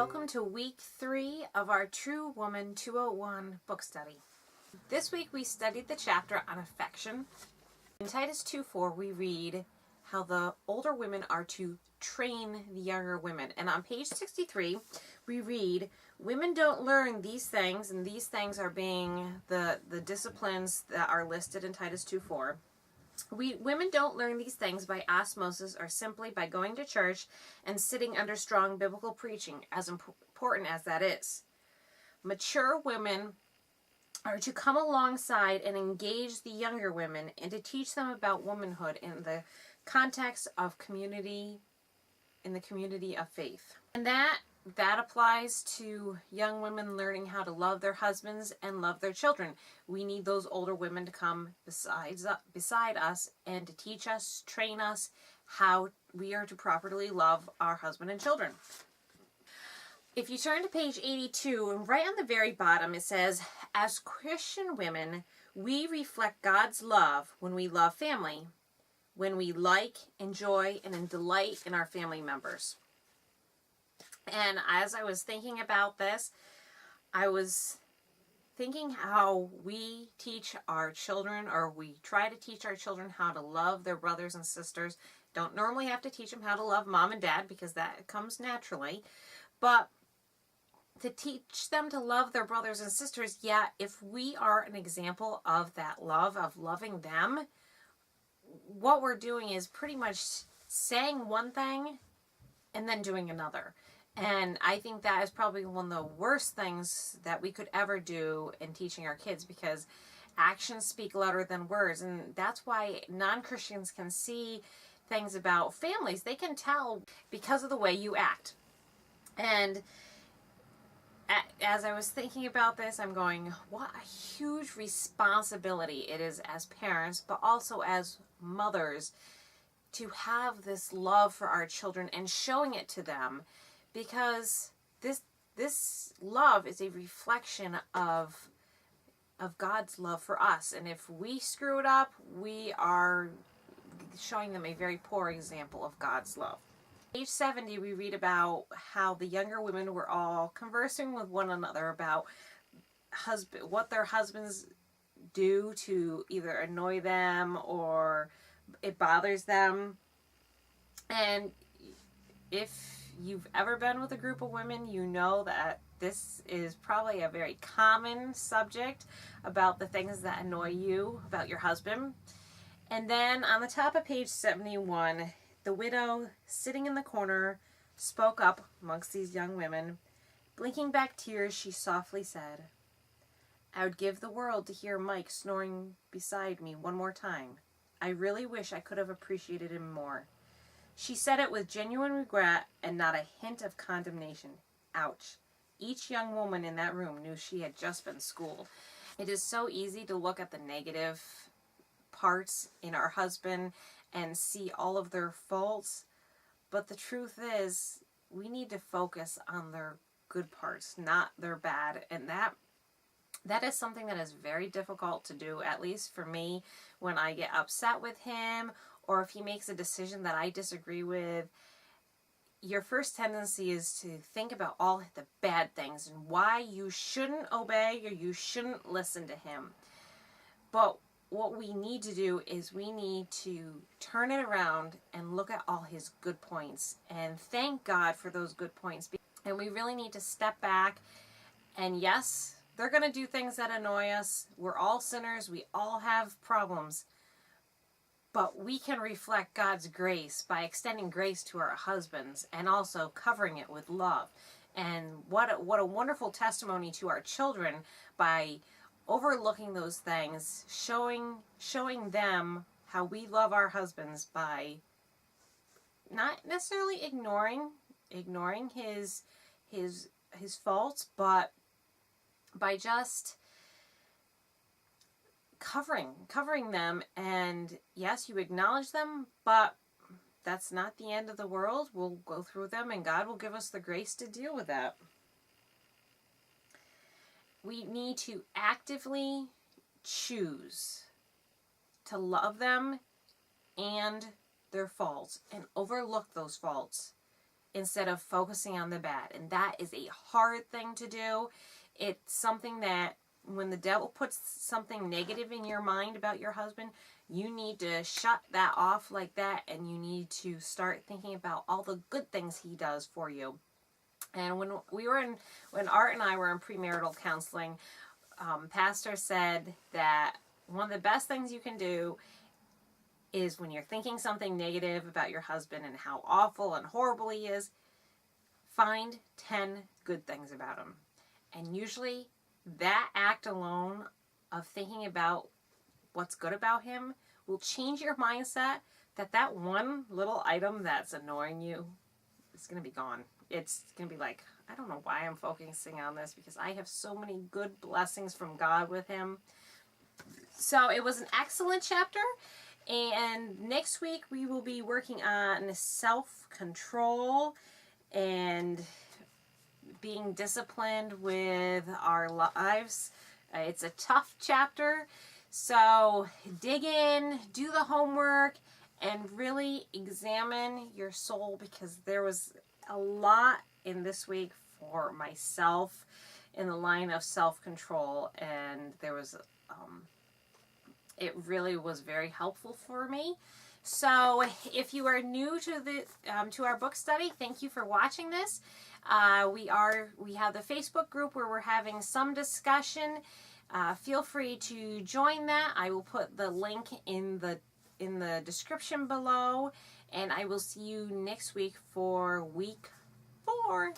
welcome to week 3 of our True Woman 201 book study. This week we studied the chapter on affection. In Titus 2:4 we read how the older women are to train the younger women. And on page 63 we read, women don't learn these things, and these things are being the disciplines that are listed in Titus 2:4. Women don't learn these things by osmosis or simply by going to church and sitting under strong biblical preaching, as important as that is. Mature women are to come alongside and engage the younger women and to teach them about womanhood in the context of community, in the community of faith. And that applies to young women learning how to love their husbands and love their children. We need those older women to come beside us and to teach us, train us how we are to properly love our husband and children. If you turn to page 82, and right on the very bottom it says, as Christian women, we reflect God's love when we love family, when we like, enjoy, and delight in our family members. And as I was thinking about this, I was thinking how we teach our children, or we try to teach our children how to love their brothers and sisters. Don't normally have to teach them how to love mom and dad because that comes naturally. But to teach them to love their brothers and sisters, if we are an example of that love, of loving them, what we're doing is pretty much saying one thing and then doing another. And I think that is probably one of the worst things that we could ever do in teaching our kids, because actions speak louder than words. And that's why non-Christians can see things about families. They can tell because of the way you act. And as I was thinking about this, I'm going, what a huge responsibility it is as parents, but also as mothers, to have this love for our children and showing it to them. Because this love is a reflection of God's love for us. And if we screw it up, we are showing them a very poor example of God's love. Page 70, we read about how the younger women were all conversing with one another about what their husbands do to either annoy them or it bothers them. And if you've ever been with a group of women, you know that this is probably a very common subject about the things that annoy you about your husband. And then on the top of page 71, the widow sitting in the corner spoke up amongst these young women. Blinking back tears, she softly said, I would give the world to hear Mike snoring beside me one more time. I really wish I could have appreciated him more. She said it with genuine regret and not a hint of condemnation. Ouch. Each young woman in that room knew she had just been schooled. It is so easy to look at the negative parts in our husband and see all of their faults. But the truth is, we need to focus on their good parts, not their bad. And that is something that is very difficult to do, at least for me, when I get upset with him, or if he makes a decision that I disagree with. Your first tendency is to think about all the bad things and why you shouldn't obey or you shouldn't listen to him. But what we need to do is we need to turn it around and look at all his good points and thank God for those good points. And we really need to step back. And yes, they're going to do things that annoy us. We're all sinners. We all have problems. But we can reflect God's grace by extending grace to our husbands and also covering it with love. And what a wonderful testimony to our children by overlooking those things, showing them how we love our husbands by not necessarily ignoring his faults, but by just covering them. And yes, you acknowledge them, but that's not the end of the world. We'll go through them and God will give us the grace to deal with that. We need to actively choose to love them and their faults and overlook those faults instead of focusing on the bad. And that is a hard thing to do. It's something that when the devil puts something negative in your mind about your husband, you need to shut that off like that, and you need to start thinking about all the good things he does for you. And when Art and I were in premarital counseling, Pastor said that one of the best things you can do is when you're thinking something negative about your husband and how awful and horrible he is, find 10 good things about him. And usually that act alone of thinking about what's good about him will change your mindset that one little item that's annoying you is going to be gone. It's going to be like, I don't know why I'm focusing on this because I have so many good blessings from God with him. So it was an excellent chapter. And next week we will be working on self-control and being disciplined with our lives. It's a tough chapter. So dig in, do the homework, and really examine your soul, because there was a lot in this week for myself in the line of self-control, and there was it really was very helpful for me. So if you are new to the to our book study, thank you for watching this. We have the Facebook group where we're having some discussion. Feel free to join that. I will put the link in the description below, and I will see you next week for week 4.